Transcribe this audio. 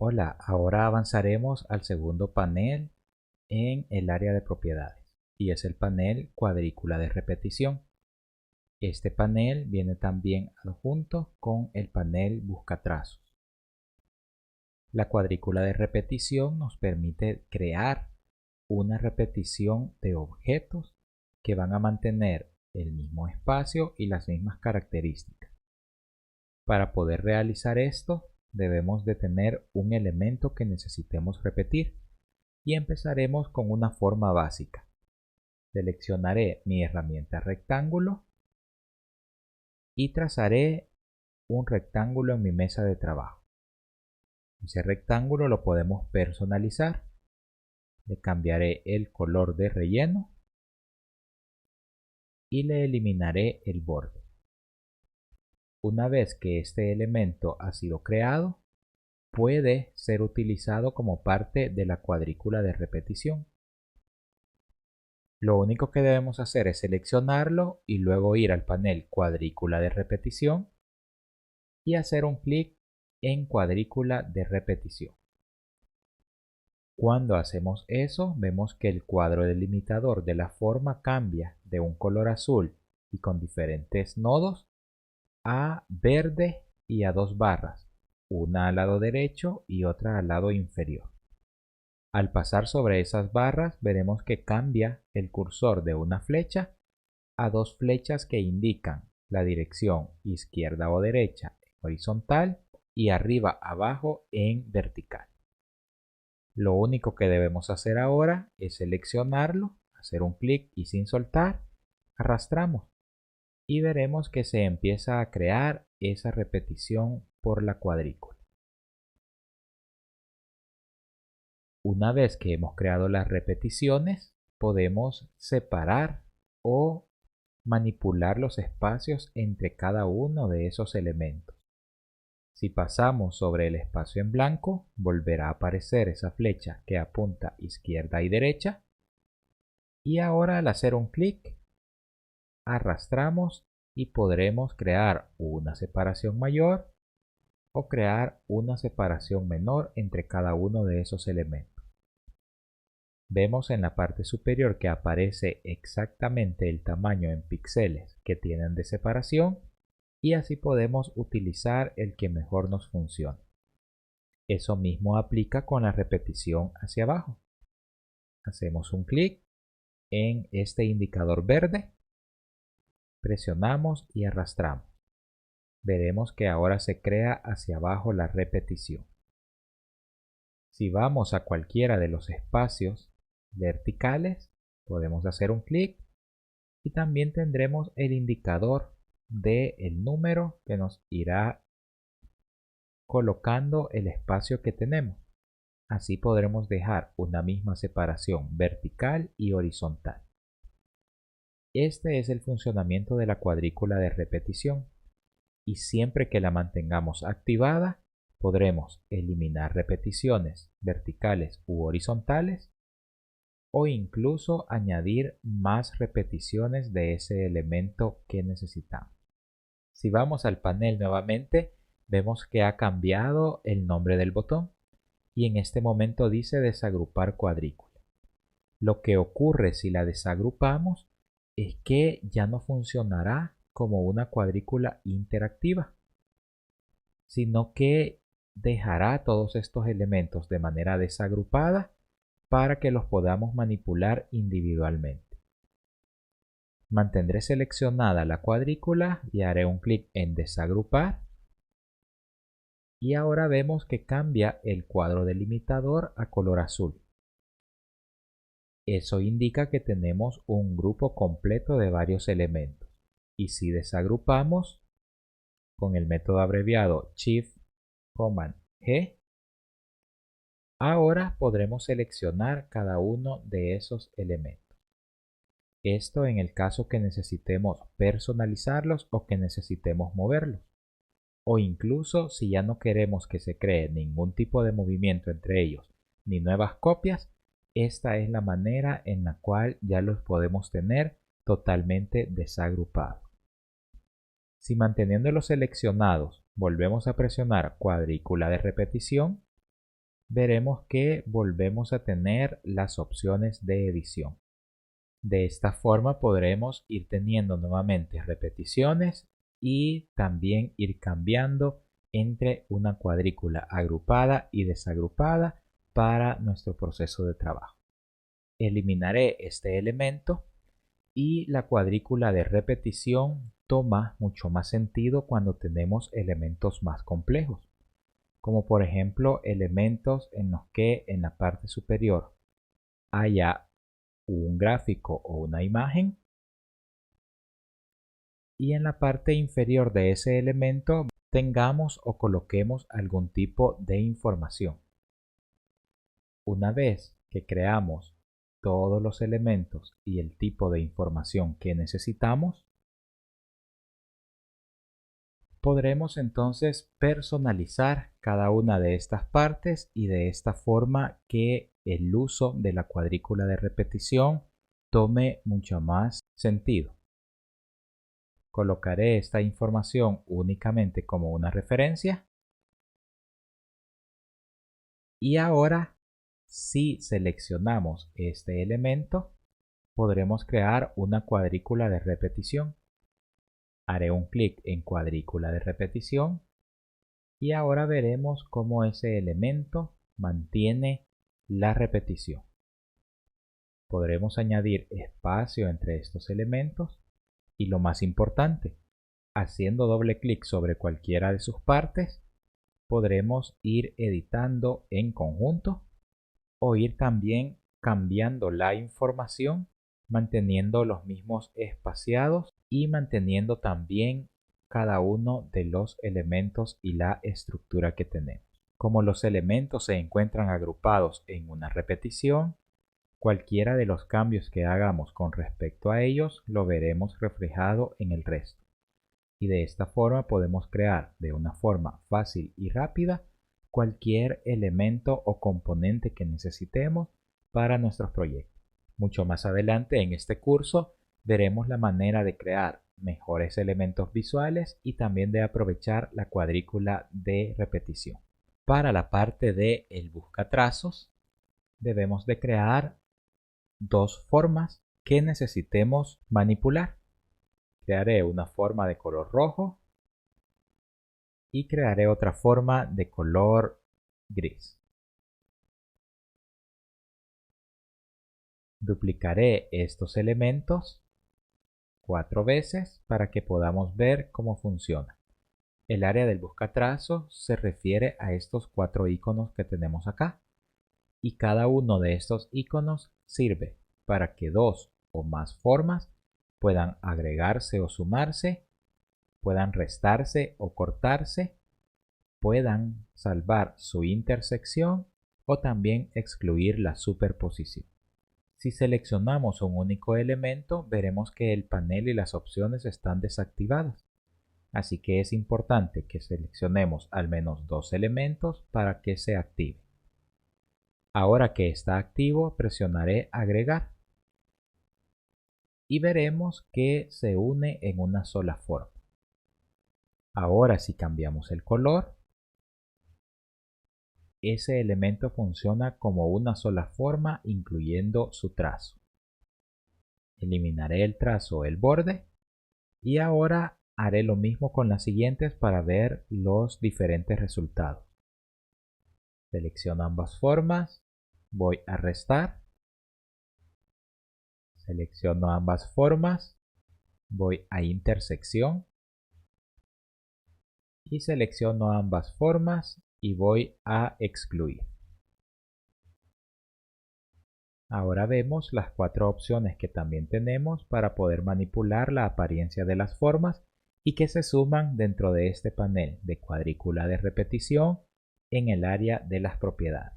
Hola, ahora avanzaremos al segundo panel en el área de propiedades y es el panel cuadrícula de repetición. Este panel viene también adjunto con el panel buscatrazos. La cuadrícula de repetición nos permite crear una repetición de objetos que van a mantener el mismo espacio y las mismas características. Para poder realizar esto, debemos de tener un elemento que necesitemos repetir y empezaremos con una forma básica. Seleccionaré mi herramienta rectángulo y trazaré un rectángulo en mi mesa de trabajo. Ese rectángulo lo podemos personalizar. Le cambiaré el color de relleno y le eliminaré el borde. Una vez que este elemento ha sido creado, puede ser utilizado como parte de la cuadrícula de repetición. Lo único que debemos hacer es seleccionarlo y luego ir al panel cuadrícula de repetición y hacer un clic en cuadrícula de repetición. Cuando hacemos eso, vemos que el cuadro delimitador de la forma cambia de un color azul y con diferentes nodos a verde y a dos barras, una al lado derecho y otra al lado inferior. Al pasar sobre esas barras veremos que cambia el cursor de una flecha a dos flechas que indican la dirección izquierda o derecha en horizontal y arriba abajo en vertical. Lo único que debemos hacer ahora es seleccionarlo, hacer un clic y sin soltar, arrastramos y veremos que se empieza a crear esa repetición por la cuadrícula. Una vez que hemos creado las repeticiones, podemos separar o manipular los espacios entre cada uno de esos elementos. Si pasamos sobre el espacio en blanco, volverá a aparecer esa flecha que apunta izquierda y derecha. Y ahora al hacer un clic, arrastramos y podremos crear una separación mayor o crear una separación menor entre cada uno de esos elementos. Vemos en la parte superior que aparece exactamente el tamaño en píxeles que tienen de separación y así podemos utilizar el que mejor nos funcione. Eso mismo aplica con la repetición hacia abajo. Hacemos un clic en este indicador verde, presionamos y arrastramos. Veremos que ahora se crea hacia abajo la repetición. Si vamos a cualquiera de los espacios verticales, podemos hacer un clic y también tendremos el indicador del número que nos irá colocando el espacio que tenemos. Así podremos dejar una misma separación vertical y horizontal. Este es el funcionamiento de la cuadrícula de repetición y siempre que la mantengamos activada podremos eliminar repeticiones verticales u horizontales o incluso añadir más repeticiones de ese elemento que necesitamos. Si vamos al panel nuevamente, vemos que ha cambiado el nombre del botón y en este momento dice desagrupar cuadrícula. Lo que ocurre si la desagrupamos es que ya no funcionará como una cuadrícula interactiva, sino que dejará todos estos elementos de manera desagrupada para que los podamos manipular individualmente. Mantendré seleccionada la cuadrícula y haré un clic en desagrupar. Y ahora vemos que cambia el cuadro delimitador a color azul. Eso indica que tenemos un grupo completo de varios elementos. Y si desagrupamos con el método abreviado Shift-Command-G, ahora podremos seleccionar cada uno de esos elementos. Esto en el caso que necesitemos personalizarlos o que necesitemos moverlos. O incluso si ya no queremos que se cree ningún tipo de movimiento entre ellos ni nuevas copias, esta es la manera en la cual ya los podemos tener totalmente desagrupados. Si manteniéndolos seleccionados volvemos a presionar cuadrícula de repetición, veremos que volvemos a tener las opciones de edición. De esta forma podremos ir teniendo nuevamente repeticiones y también ir cambiando entre una cuadrícula agrupada y desagrupada para nuestro proceso de trabajo. Eliminaré este elemento y la cuadrícula de repetición toma mucho más sentido cuando tenemos elementos más complejos, como por ejemplo elementos en los que en la parte superior haya un gráfico o una imagen y en la parte inferior de ese elemento tengamos o coloquemos algún tipo de información. Una vez que creamos todos los elementos y el tipo de información que necesitamos, podremos entonces personalizar cada una de estas partes y de esta forma que el uso de la cuadrícula de repetición tome mucho más sentido. Colocaré esta información únicamente como una referencia y ahora si seleccionamos este elemento podremos crear una cuadrícula de repetición. Haré un clic en cuadrícula de repetición y ahora veremos cómo ese elemento mantiene la repetición. Podremos añadir espacio entre estos elementos y lo más importante, haciendo doble clic sobre cualquiera de sus partes, podremos ir editando en conjunto o ir también cambiando la información manteniendo los mismos espaciados y manteniendo también cada uno de los elementos y la estructura que tenemos. Como los elementos se encuentran agrupados en una repetición, cualquiera de los cambios que hagamos con respecto a ellos lo veremos reflejado en el resto. Y de esta forma podemos crear de una forma fácil y rápida cualquier elemento o componente que necesitemos para nuestros proyectos. Mucho más adelante en este curso veremos la manera de crear mejores elementos visuales y también de aprovechar la cuadrícula de repetición. Para la parte de el buscatrazos debemos de crear dos formas que necesitemos manipular. Crearé una forma de color rojo y crearé otra forma de color gris. Duplicaré estos elementos 4 veces para que podamos ver cómo funciona. El área del buscatrazo se refiere a estos 4 iconos que tenemos acá y cada uno de estos iconos sirve para que dos o más formas puedan agregarse o sumarse, puedan restarse o cortarse, puedan salvar su intersección o también excluir la superposición. Si seleccionamos un único elemento, veremos que el panel y las opciones están desactivadas. Así que es importante que seleccionemos al menos dos elementos para que se active. Ahora que está activo, presionaré agregar. Y veremos que se une en una sola forma. Ahora si cambiamos el color, ese elemento funciona como una sola forma incluyendo su trazo. Eliminaré el trazo o el borde y ahora haré lo mismo con las siguientes para ver los diferentes resultados. Selecciono ambas formas, voy a restar, selecciono ambas formas, voy a intersección y selecciono ambas formas y voy a excluir. Ahora vemos las 4 opciones que también tenemos para poder manipular la apariencia de las formas y que se suman dentro de este panel de cuadrícula de repetición en el área de las propiedades.